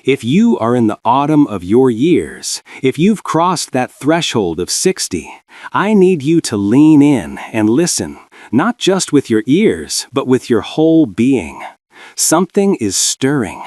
If you are in the autumn of your years, if you've crossed that threshold of 60, I need you to lean in and listen, not just with your ears, but with your whole being. Something is stirring.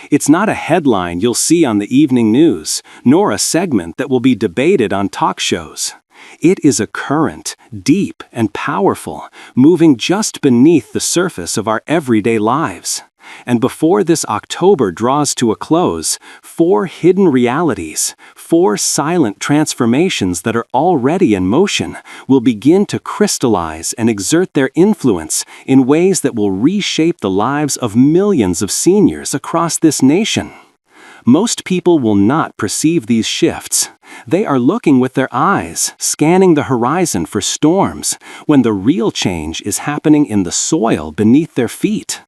It's not a headline you'll see on the evening news, nor a segment that will be debated on talk shows. It is a current, deep and powerful, moving just beneath the surface of our everyday lives. And before this October draws to a close, 4 hidden realities, 4 silent transformations that are already in motion, will begin to crystallize and exert their influence in ways that will reshape the lives of millions of seniors across this nation. Most people will not perceive these shifts. They are looking with their eyes, scanning the horizon for storms, when the real change is happening in the soil beneath their feet.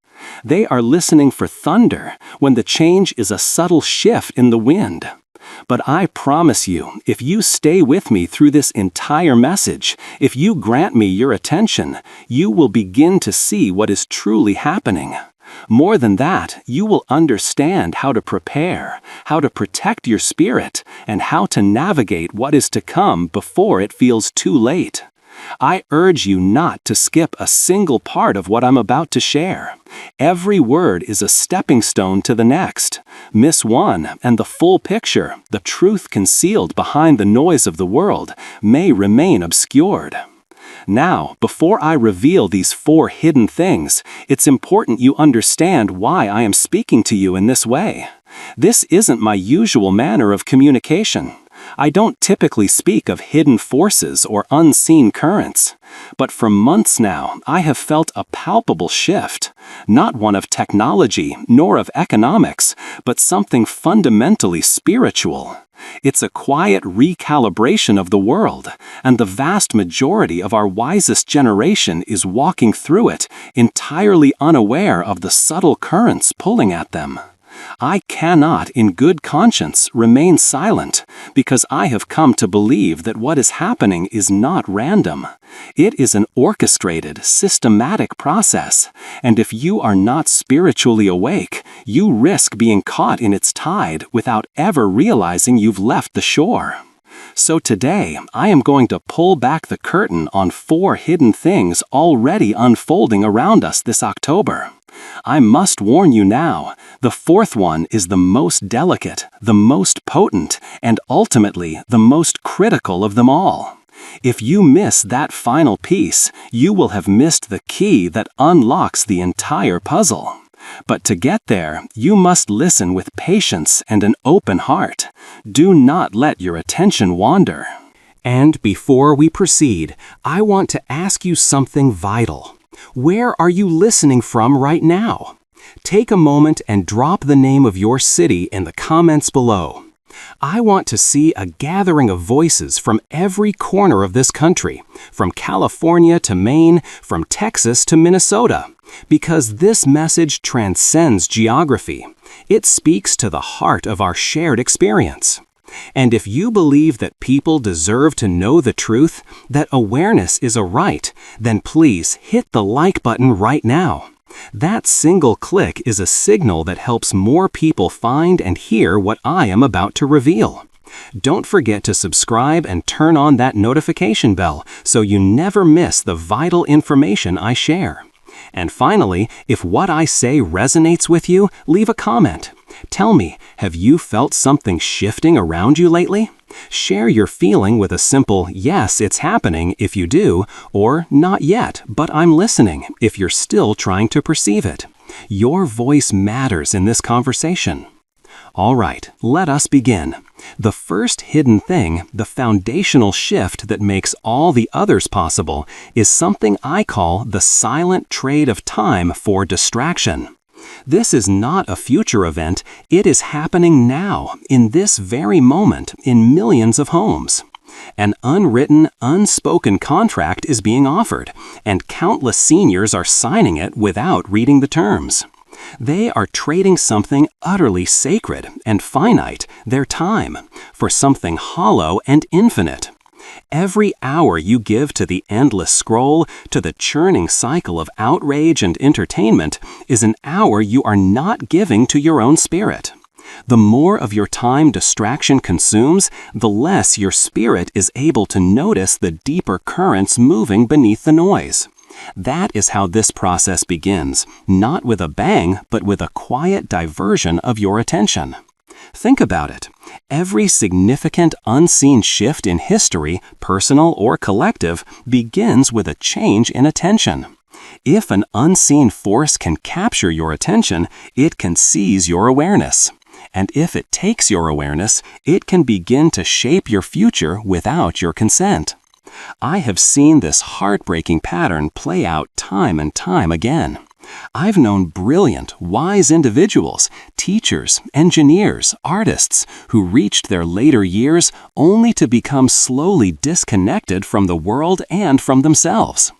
They are listening for thunder, when the change is a subtle shift in the wind. But I promise you, if you stay with me through this entire message, if you grant me your attention, you will begin to see what is truly happening. More than that, you will understand how to prepare, how to protect your spirit, and how to navigate what is to come before it feels too late. I urge you not to skip a single part of what I'm about to share. Every word is a stepping stone to the next. Miss one, and the full picture, the truth concealed behind the noise of the world, may remain obscured. Now, before I reveal these 4 hidden things, it's important you understand why I am speaking to you in this way. This isn't my usual manner of communication. I don't typically speak of hidden forces or unseen currents. But for months now, I have felt a palpable shift, not one of technology nor of economics, but something fundamentally spiritual. It's a quiet recalibration of the world, and the vast majority of our wisest generation is walking through it, entirely unaware of the subtle currents pulling at them. I cannot, in good conscience, remain silent, because I have come to believe that what is happening is not random. It is an orchestrated, systematic process, and if you are not spiritually awake, you risk being caught in its tide without ever realizing you've left the shore. So today, I am going to pull back the curtain on 4 hidden things already unfolding around us this October. I must warn you now, the 4th one is the most delicate, the most potent, and ultimately the most critical of them all. If you miss that final piece, you will have missed the key that unlocks the entire puzzle. But to get there, you must listen with patience and an open heart. Do not let your attention wander. And before we proceed, I want to ask you something vital. Where are you listening from right now? Take a moment and drop the name of your city in the comments below. I want to see a gathering of voices from every corner of this country, from California to Maine, from Texas to Minnesota, because this message transcends geography. It speaks to the heart of our shared experience. And if you believe that people deserve to know the truth, that awareness is a right, then please hit the like button right now. That single click is a signal that helps more people find and hear what I am about to reveal. Don't forget to subscribe and turn on that notification bell so you never miss the vital information I share. And finally, if what I say resonates with you, leave a comment. Tell me, have you felt something shifting around you lately? Share your feeling with a simple, yes, it's happening if you do, or not yet, but I'm listening if you're still trying to perceive it. Your voice matters in this conversation. All right, let us begin. The first hidden thing, the foundational shift that makes all the others possible, is something I call the silent trade of time for distraction. This is not a future event, it is happening now, in this very moment, in millions of homes. An unwritten, unspoken contract is being offered, and countless seniors are signing it without reading the terms. They are trading something utterly sacred and finite, their time, for something hollow and infinite. Every hour you give to the endless scroll, to the churning cycle of outrage and entertainment, is an hour you are not giving to your own spirit. The more of your time distraction consumes, the less your spirit is able to notice the deeper currents moving beneath the noise. That is how this process begins, not with a bang, but with a quiet diversion of your attention. Think about it. Every significant unseen shift in history, personal or collective, begins with a change in attention. If an unseen force can capture your attention, it can seize your awareness. And if it takes your awareness, it can begin to shape your future without your consent. I have seen this heartbreaking pattern play out time and time again. I've known brilliant, wise individuals, teachers, engineers, artists, who reached their later years only to become slowly disconnected from the world and from themselves.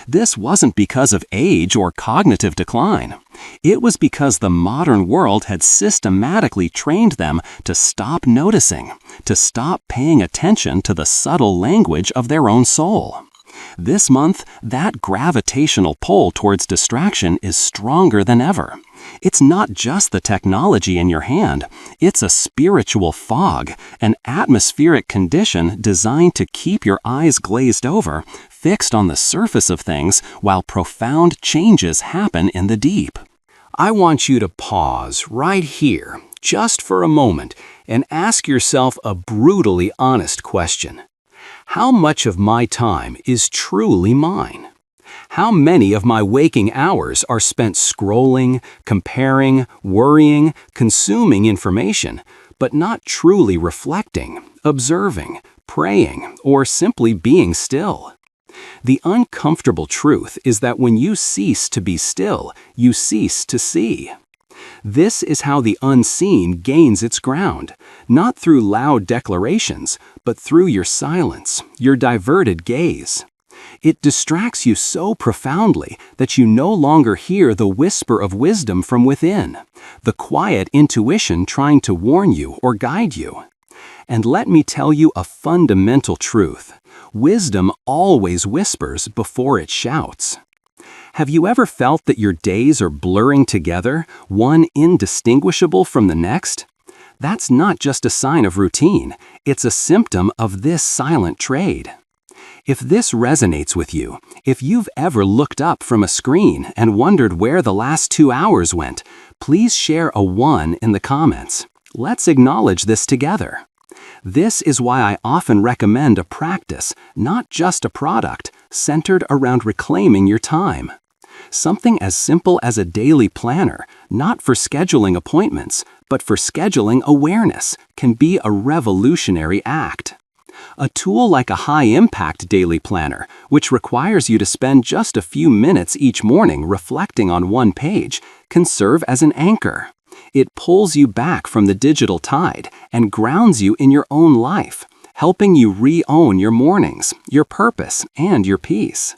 This wasn't because of age or cognitive decline. It was because the modern world had systematically trained them to stop noticing, to stop paying attention to the subtle language of their own soul. This month, that gravitational pull towards distraction is stronger than ever. It's not just the technology in your hand, it's a spiritual fog, an atmospheric condition designed to keep your eyes glazed over, fixed on the surface of things while profound changes happen in the deep. I want you to pause right here, just for a moment, and ask yourself a brutally honest question. How much of my time is truly mine? How many of my waking hours are spent scrolling, comparing, worrying, consuming information, but not truly reflecting, observing, praying, or simply being still? The uncomfortable truth is that when you cease to be still, you cease to see. This is how the unseen gains its ground, not through loud declarations, but through your silence, your diverted gaze. It distracts you so profoundly that you no longer hear the whisper of wisdom from within, the quiet intuition trying to warn you or guide you. And let me tell you a fundamental truth. Wisdom always whispers before it shouts. Have you ever felt that your days are blurring together, one indistinguishable from the next? That's not just a sign of routine, it's a symptom of this silent trade. If this resonates with you, if you've ever looked up from a screen and wondered where the last 2 hours went, please share a 1 in the comments. Let's acknowledge this together. This is why I often recommend a practice, not just a product, centered around reclaiming your time. Something as simple as a daily planner, not for scheduling appointments, but for scheduling awareness, can be a revolutionary act. A tool like a high-impact daily planner, which requires you to spend just a few minutes each morning reflecting on one page, can serve as an anchor. It pulls you back from the digital tide and grounds you in your own life, helping you re-own your mornings, your purpose, and your peace.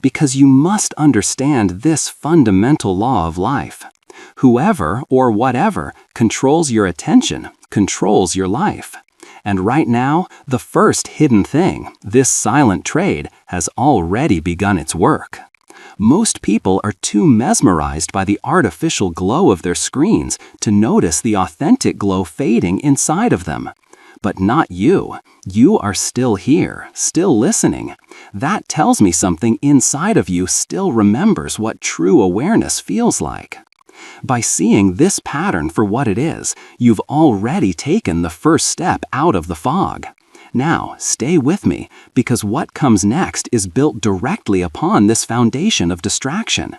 Because you must understand this fundamental law of life. Whoever or whatever controls your attention controls your life. And right now, the first hidden thing, this silent trade, has already begun its work. Most people are too mesmerized by the artificial glow of their screens to notice the authentic glow fading inside of them. But not you. You are still here, still listening. That tells me something inside of you still remembers what true awareness feels like. By seeing this pattern for what it is, you've already taken the first step out of the fog. Now, stay with me, because what comes next is built directly upon this foundation of distraction.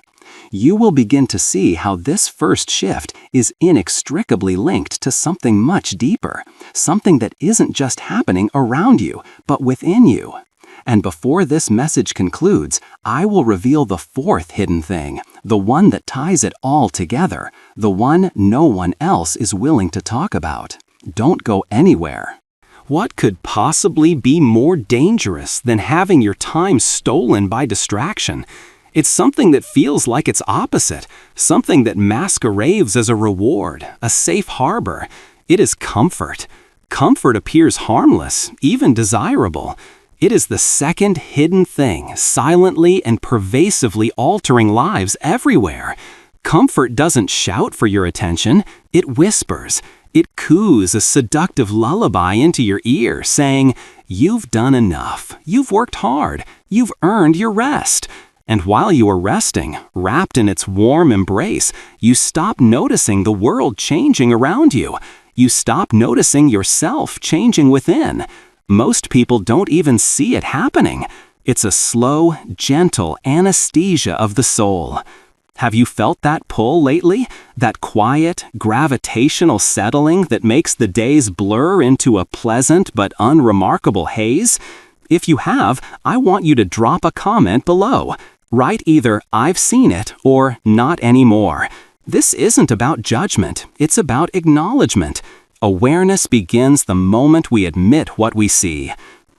You will begin to see how this first shift is inextricably linked to something much deeper, something that isn't just happening around you, but within you. And before this message concludes, I will reveal the fourth hidden thing, the one that ties it all together, the one no one else is willing to talk about. Don't go anywhere. What could possibly be more dangerous than having your time stolen by distraction? It's something that feels like its opposite, something that masquerades as a reward, a safe harbor. It is comfort. Comfort appears harmless, even desirable. It is the second hidden thing, silently and pervasively altering lives everywhere. Comfort doesn't shout for your attention, it whispers. It coos a seductive lullaby into your ear, saying, "You've done enough, you've worked hard, you've earned your rest." And while you are resting, wrapped in its warm embrace, you stop noticing the world changing around you. You stop noticing yourself changing within. Most people don't even see it happening. It's a slow, gentle anesthesia of the soul. Have you felt that pull lately? That quiet, gravitational settling that makes the days blur into a pleasant but unremarkable haze? If you have, I want you to drop a comment below. Write either "I've seen it" or "not anymore." This isn't about judgment, it's about acknowledgement. Awareness begins the moment we admit what we see.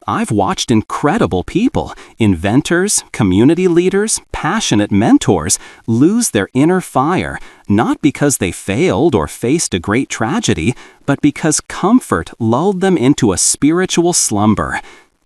I've watched incredible people, inventors, community leaders, passionate mentors, lose their inner fire, not because they failed or faced a great tragedy, but because comfort lulled them into a spiritual slumber.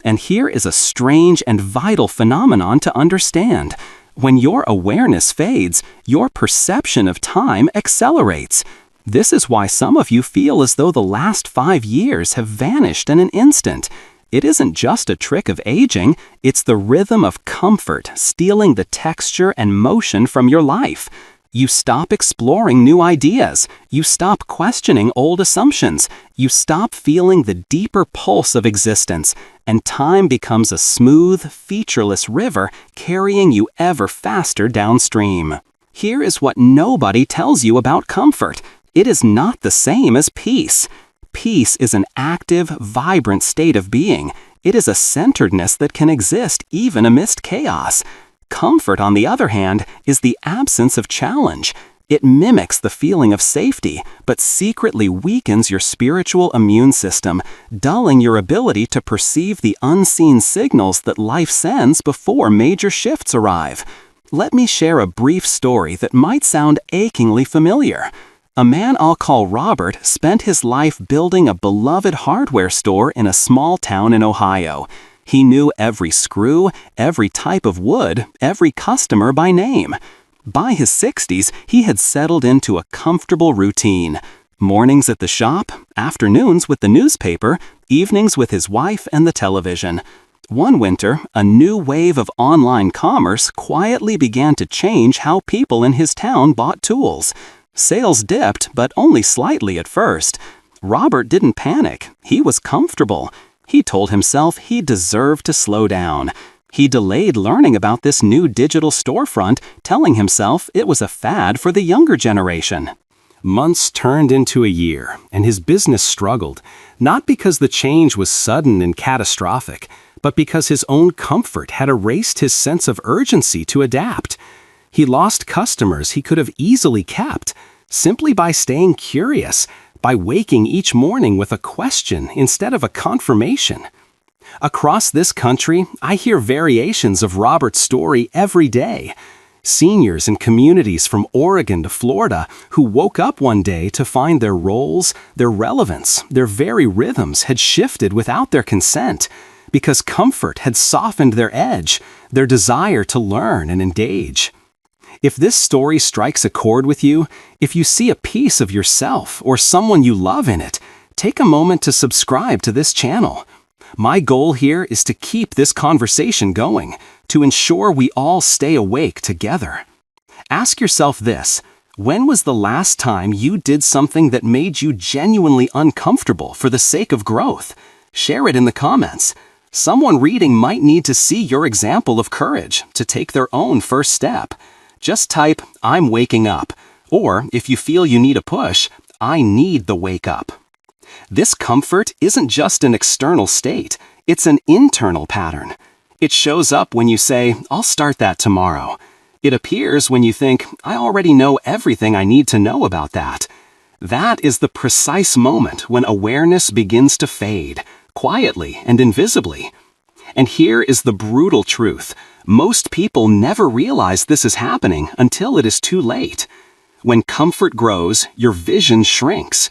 And here is a strange and vital phenomenon to understand. When your awareness fades, your perception of time accelerates. This is why some of you feel as though the last 5 years have vanished in an instant. It isn't just a trick of aging, it's the rhythm of comfort stealing the texture and motion from your life. You stop exploring new ideas. You stop questioning old assumptions. You stop feeling the deeper pulse of existence, and time becomes a smooth, featureless river carrying you ever faster downstream. Here is what nobody tells you about comfort. It is not the same as peace. Peace is an active, vibrant state of being. It is a centeredness that can exist even amidst chaos. Comfort, on the other hand, is the absence of challenge. It mimics the feeling of safety, but secretly weakens your spiritual immune system, dulling your ability to perceive the unseen signals that life sends before major shifts arrive. Let me share a brief story that might sound achingly familiar. A man I'll call Robert spent his life building a beloved hardware store in a small town in Ohio. He knew every screw, every type of wood, every customer by name. By his 60s, he had settled into a comfortable routine. Mornings at the shop, afternoons with the newspaper, evenings with his wife and the television. One winter, a new wave of online commerce quietly began to change how people in his town bought tools. Sales dipped, but only slightly at first. Robert didn't panic. He was comfortable. He told himself he deserved to slow down. He delayed learning about this new digital storefront, telling himself it was a fad for the younger generation. Months turned into a year, and his business struggled, not because the change was sudden and catastrophic, but because his own comfort had erased his sense of urgency to adapt. He lost customers he could have easily kept, simply by staying curious, by waking each morning with a question instead of a confirmation. Across this country, I hear variations of Robert's story every day. Seniors in communities from Oregon to Florida who woke up one day to find their roles, their relevance, their very rhythms had shifted without their consent, because comfort had softened their edge, their desire to learn and engage. If this story strikes a chord with you, if you see a piece of yourself or someone you love in it, take a moment to subscribe to this channel. My goal here is to keep this conversation going, to ensure we all stay awake together. Ask yourself this: when was the last time you did something that made you genuinely uncomfortable for the sake of growth? Share it in the comments. Someone reading might need to see your example of courage to take their own first step. Just type "I'm waking up," or if you feel you need a push, "I need the wake up." This comfort isn't just an external state, it's an internal pattern. It shows up when you say, "I'll start that tomorrow." It appears when you think, "I already know everything I need to know about that." That is the precise moment when awareness begins to fade, quietly and invisibly. And here is the brutal truth. Most people never realize this is happening until it is too late. When comfort grows, your vision shrinks.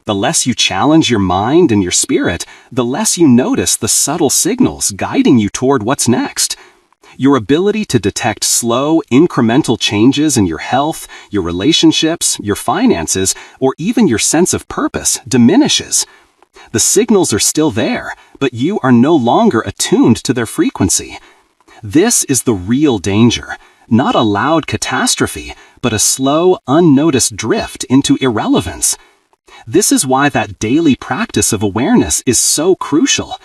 The less you challenge your mind and your spirit, the less you notice the subtle signals guiding you toward what's next. Your ability to detect slow, incremental changes in your health, your relationships, your finances, or even your sense of purpose diminishes. The signals are still there, but you are no longer attuned to their frequency. This is the real danger, not a loud catastrophe, but a slow, unnoticed drift into irrelevance. This is why that daily practice of awareness is so crucial.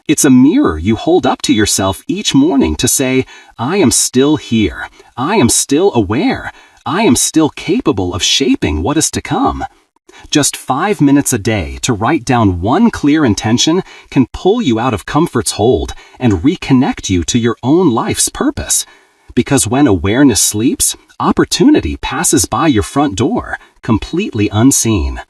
It's a mirror you hold up to yourself each morning to say, I am still here. I am still aware. I am still capable of shaping what is to come. Just 5 minutes a day to write down one clear intention can pull you out of comfort's hold and reconnect you to your own life's purpose. Because when awareness sleeps, opportunity passes by your front door, completely unseen.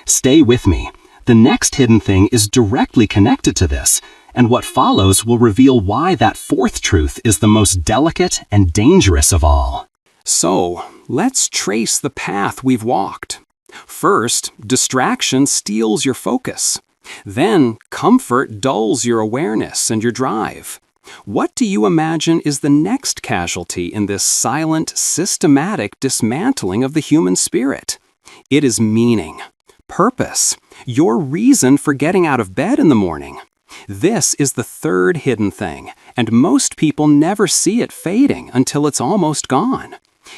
Stay with me. The next hidden thing is directly connected to this, and what follows will reveal why that fourth truth is the most delicate and dangerous of all. So, let's trace the path we've walked. First, distraction steals your focus. Then, comfort dulls your awareness and your drive. What do you imagine is the next casualty in this silent, systematic dismantling of the human spirit? It is meaning, purpose, your reason for getting out of bed in the morning. This is the third hidden thing, and most people never see it fading until it's almost gone.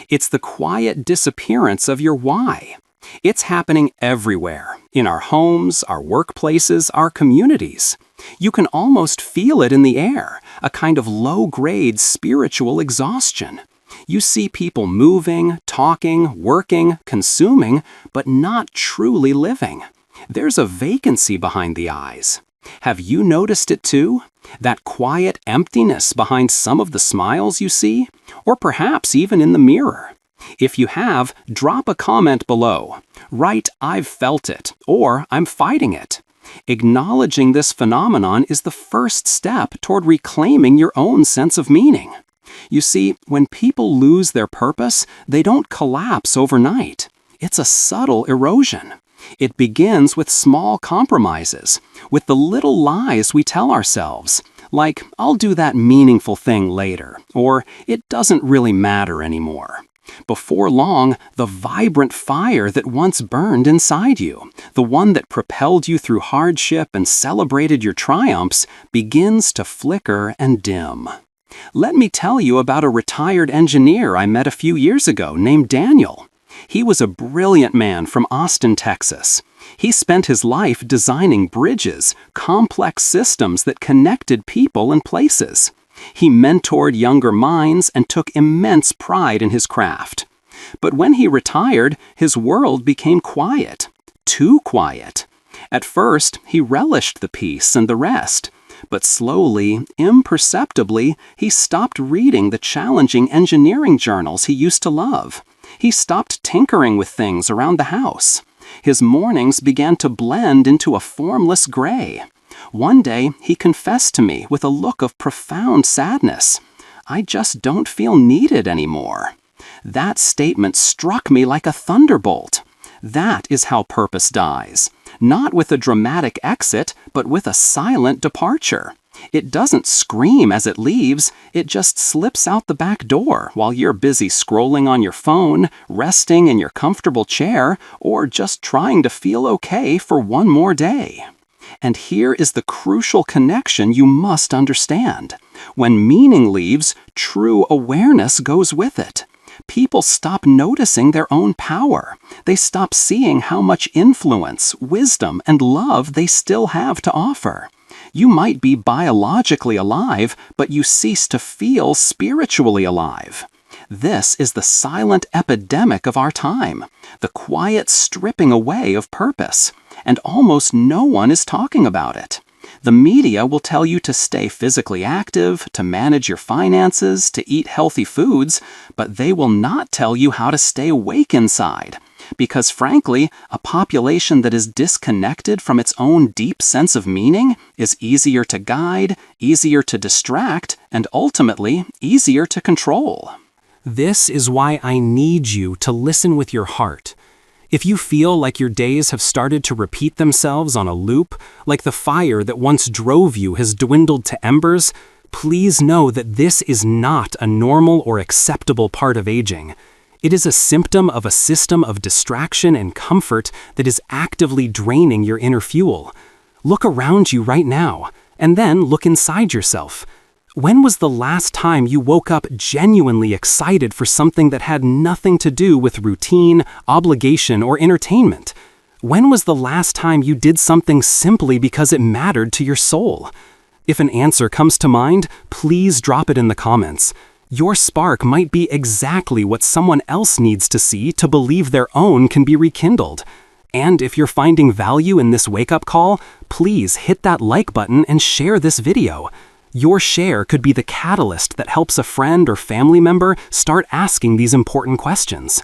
It's the quiet disappearance of your why. It's happening everywhere, in our homes, our workplaces, our communities. You can almost feel it in the air, a kind of low-grade spiritual exhaustion. You see people moving, talking, working, consuming, but not truly living. There's a vacancy behind the eyes. Have you noticed it too? That quiet emptiness behind some of the smiles you see? Or perhaps even in the mirror? If you have, drop a comment below. Write, I've felt it, or I'm fighting it. Acknowledging this phenomenon is the first step toward reclaiming your own sense of meaning. You see, when people lose their purpose, they don't collapse overnight. It's a subtle erosion. It begins with small compromises, with the little lies we tell ourselves, like, I'll do that meaningful thing later, or it doesn't really matter anymore. Before long, the vibrant fire that once burned inside you, the one that propelled you through hardship and celebrated your triumphs, begins to flicker and dim. Let me tell you about a retired engineer I met a few years ago named Daniel. He was a brilliant man from Austin, Texas. He spent his life designing bridges, complex systems that connected people and places. He mentored younger minds and took immense pride in his craft. But when he retired, his world became quiet. Too quiet. At first, he relished the peace and the rest. But slowly, imperceptibly, he stopped reading the challenging engineering journals he used to love. He stopped tinkering with things around the house. His mornings began to blend into a formless gray. One day, he confessed to me with a look of profound sadness, I just don't feel needed anymore. That statement struck me like a thunderbolt. That is how purpose dies. Not with a dramatic exit, but with a silent departure. It doesn't scream as it leaves, it just slips out the back door while you're busy scrolling on your phone, resting in your comfortable chair, or just trying to feel okay for one more day. And here is the crucial connection you must understand. When meaning leaves, true awareness goes with it. People stop noticing their own power. They stop seeing how much influence, wisdom, and love they still have to offer. You might be biologically alive, but you cease to feel spiritually alive. This is the silent epidemic of our time, the quiet stripping away of purpose, and almost no one is talking about it. The media will tell you to stay physically active, to manage your finances, to eat healthy foods, but they will not tell you how to stay awake inside. Because frankly, a population that is disconnected from its own deep sense of meaning is easier to guide, easier to distract, and ultimately easier to control. This is why I need you to listen with your heart. If you feel like your days have started to repeat themselves on a loop, like the fire that once drove you has dwindled to embers, Please know that this is not a normal or acceptable part of aging. It is a symptom of a system of distraction and comfort that is actively draining your inner fuel. Look around you right now, and then look inside yourself. When was the last time you woke up genuinely excited for something that had nothing to do with routine, obligation, or entertainment? When was the last time you did something simply because it mattered to your soul? If an answer comes to mind, please drop it in the comments. Your spark might be exactly what someone else needs to see to believe their own can be rekindled. And if you're finding value in this wake-up call, please hit that like button and share this video. Your share could be the catalyst that helps a friend or family member start asking these important questions.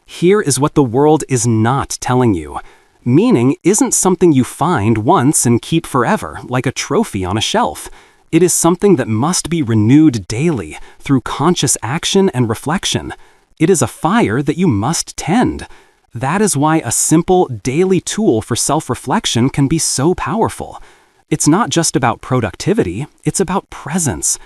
Here is what the world is not telling you. Meaning isn't something you find once and keep forever, like a trophy on a shelf. It is something that must be renewed daily through conscious action and reflection. It is a fire that you must tend. That is why a simple daily tool for self-reflection can be so powerful. It's not just about productivity, it's about presence.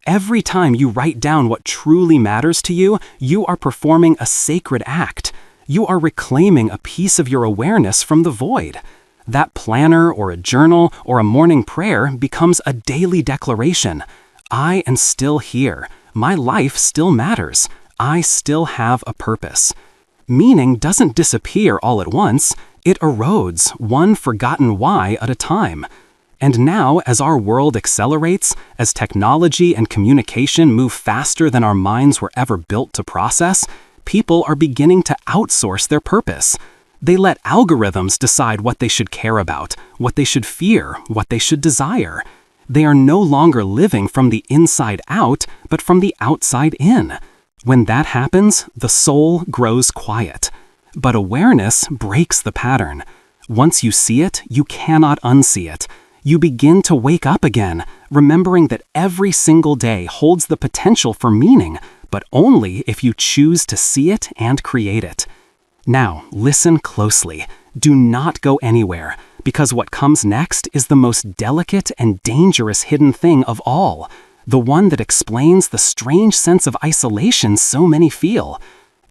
Every time you write down what truly matters to you, you are performing a sacred act. You are reclaiming a piece of your awareness from the void. That planner or a journal or a morning prayer becomes a daily declaration. I am still here. My life still matters. I still have a purpose. Meaning doesn't disappear all at once. It erodes, one forgotten why at a time. And now, as our world accelerates, as technology and communication move faster than our minds were ever built to process, people are beginning to outsource their purpose. They let algorithms decide what they should care about, what they should fear, what they should desire. They are no longer living from the inside out, but from the outside in. When that happens, the soul grows quiet. But awareness breaks the pattern. Once you see it, you cannot unsee it. You begin to wake up again, remembering that every single day holds the potential for meaning, but only if you choose to see it and create it. Now, listen closely. Do not go anywhere, because what comes next is the most delicate and dangerous hidden thing of all, the one that explains the strange sense of isolation so many feel.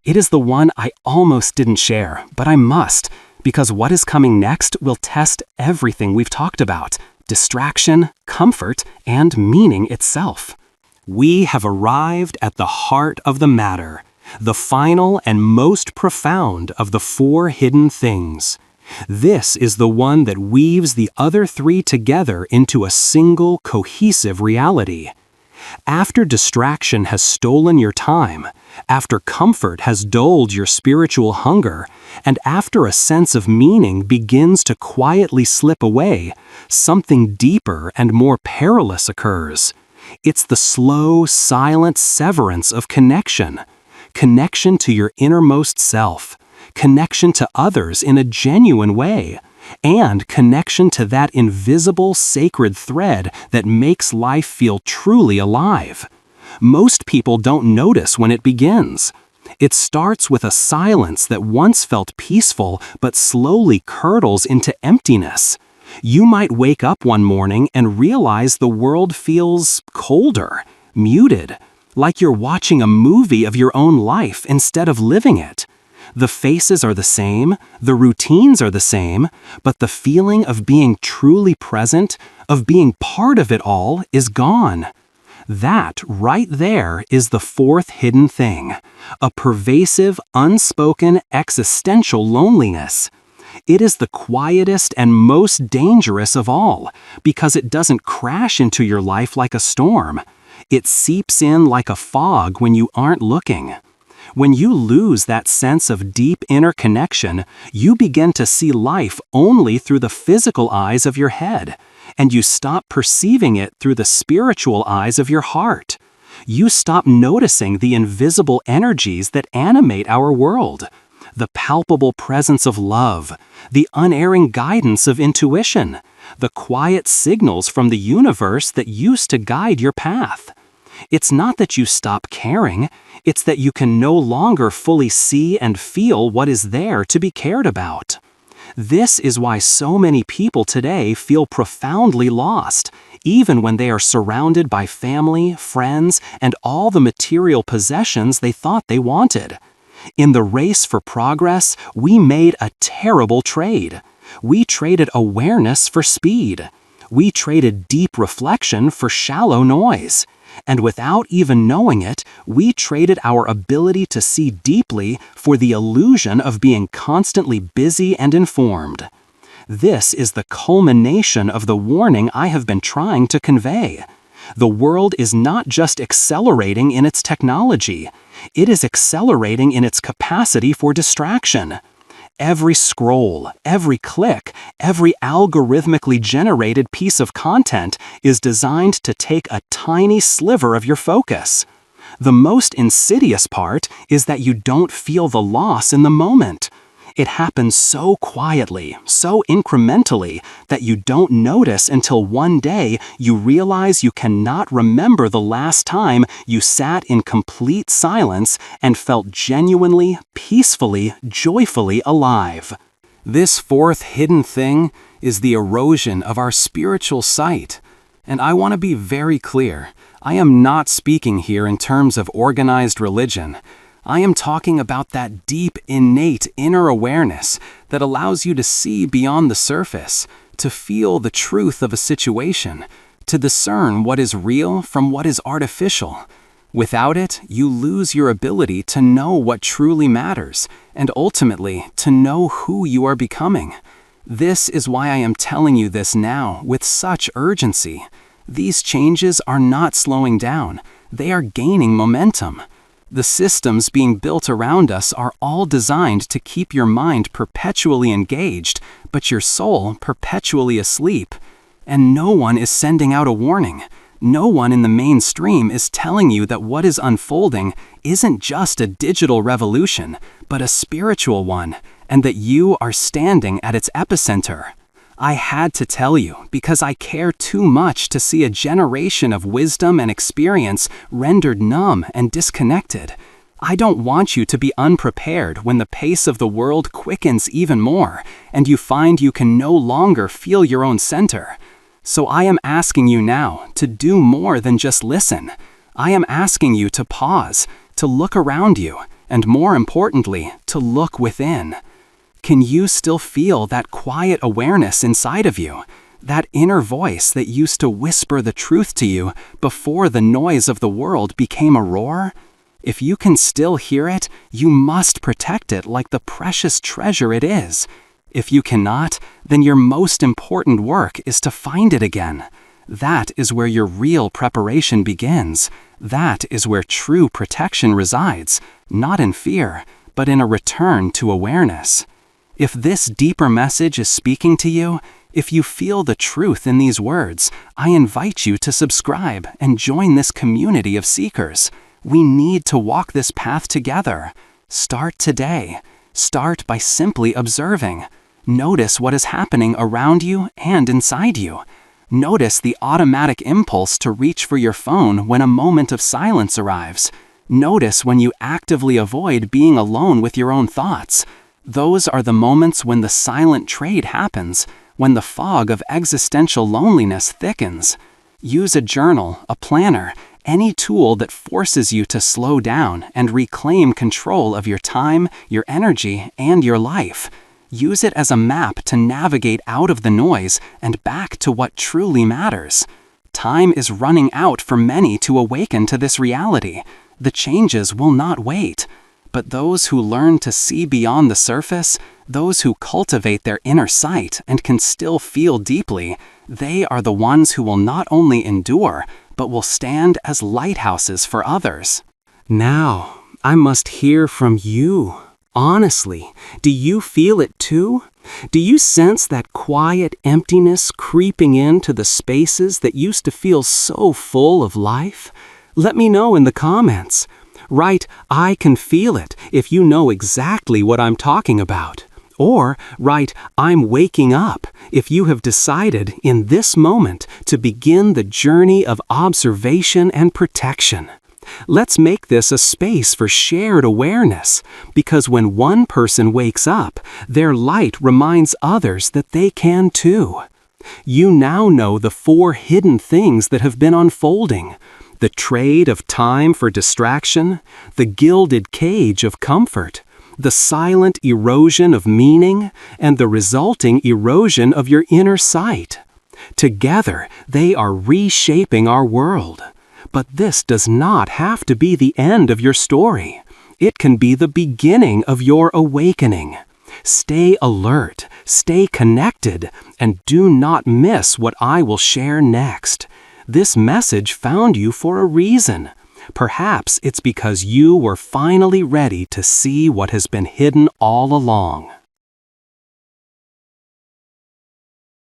It is the one I almost didn't share, but I must, because what is coming next will test everything we've talked about: distraction, comfort, and meaning itself. We have arrived at the heart of the matter, the final and most profound of the four hidden things. This is the one that weaves the other three together into a single cohesive reality. After distraction has stolen your time, after comfort has dulled your spiritual hunger, and after a sense of meaning begins to quietly slip away, something deeper and more perilous occurs. It's the slow, silent severance of connection. Connection to your innermost self, connection to others in a genuine way, and connection to that invisible sacred thread that makes life feel truly alive. Most people don't notice when it begins. It starts with a silence that once felt peaceful but slowly curdles into emptiness. You might wake up one morning and realize the world feels colder, muted, like you're watching a movie of your own life instead of living it. The faces are the same, the routines are the same, but the feeling of being truly present, of being part of it all, is gone. That right there is the fourth hidden thing, a pervasive, unspoken, existential loneliness. It is the quietest and most dangerous of all, because it doesn't crash into your life like a storm. It seeps in like a fog when you aren't looking. When you lose that sense of deep inner connection, you begin to see life only through the physical eyes of your head, and you stop perceiving it through the spiritual eyes of your heart. You stop noticing the invisible energies that animate our world, the palpable presence of love, the unerring guidance of intuition, the quiet signals from the universe that used to guide your path. It's not that you stop caring, it's that you can no longer fully see and feel what is there to be cared about. This is why so many people today feel profoundly lost, even when they are surrounded by family, friends, and all the material possessions they thought they wanted. In the race for progress, we made a terrible trade. We traded awareness for speed. We traded deep reflection for shallow noise. And without even knowing it, we traded our ability to see deeply for the illusion of being constantly busy and informed. This is the culmination of the warning I have been trying to convey. The world is not just accelerating in its technology, it is accelerating in its capacity for distraction. Every scroll, every click, every algorithmically generated piece of content is designed to take a tiny sliver of your focus. The most insidious part is that you don't feel the loss in the moment. It happens so quietly, so incrementally, that you don't notice until one day you realize you cannot remember the last time you sat in complete silence and felt genuinely, peacefully, joyfully alive. This fourth hidden thing is the erosion of our spiritual sight. And I want to be very clear, I am not speaking here in terms of organized religion. I am talking about that deep, innate inner awareness that allows you to see beyond the surface, to feel the truth of a situation, to discern what is real from what is artificial. Without it, you lose your ability to know what truly matters, and ultimately, to know who you are becoming. This is why I am telling you this now with such urgency. These changes are not slowing down, they are gaining momentum. The systems being built around us are all designed to keep your mind perpetually engaged, but your soul perpetually asleep. And no one is sending out a warning. No one in the mainstream is telling you that what is unfolding isn't just a digital revolution, but a spiritual one, and that you are standing at its epicenter. I had to tell you because I care too much to see a generation of wisdom and experience rendered numb and disconnected. I don't want you to be unprepared when the pace of the world quickens even more, and you find you can no longer feel your own center. So I am asking you now to do more than just listen. I am asking you to pause, to look around you, and more importantly, to look within. Can you still feel that quiet awareness inside of you? That inner voice that used to whisper the truth to you before the noise of the world became a roar? If you can still hear it, you must protect it like the precious treasure it is. If you cannot, then your most important work is to find it again. That is where your real preparation begins. That is where true protection resides, not in fear, but in a return to awareness. If this deeper message is speaking to you, if you feel the truth in these words, I invite you to subscribe and join this community of seekers. We need to walk this path together. Start today. Start by simply observing. Notice what is happening around you and inside you. Notice the automatic impulse to reach for your phone when a moment of silence arrives. Notice when you actively avoid being alone with your own thoughts. Those are the moments when the silent trade happens, when the fog of existential loneliness thickens. Use a journal, a planner, any tool that forces you to slow down and reclaim control of your time, your energy, and your life. Use it as a map to navigate out of the noise and back to what truly matters. Time is running out for many to awaken to this reality. The changes will not wait. But those who learn to see beyond the surface, those who cultivate their inner sight and can still feel deeply, they are the ones who will not only endure, but will stand as lighthouses for others. Now, I must hear from you. Honestly, do you feel it too? Do you sense that quiet emptiness creeping into the spaces that used to feel so full of life? Let me know in the comments. Write, "I can feel it," if you know exactly what I'm talking about. Or write, "I'm waking up," if you have decided in this moment to begin the journey of observation and protection. Let's make this a space for shared awareness, because when one person wakes up, their light reminds others that they can too. You now know the 4 hidden things that have been unfolding: the trade of time for distraction, the gilded cage of comfort, the silent erosion of meaning, and the resulting erosion of your inner sight. Together, they are reshaping our world. But this does not have to be the end of your story. It can be the beginning of your awakening. Stay alert, stay connected, and do not miss what I will share next. This message found you for a reason. Perhaps it's because you were finally ready to see what has been hidden all along.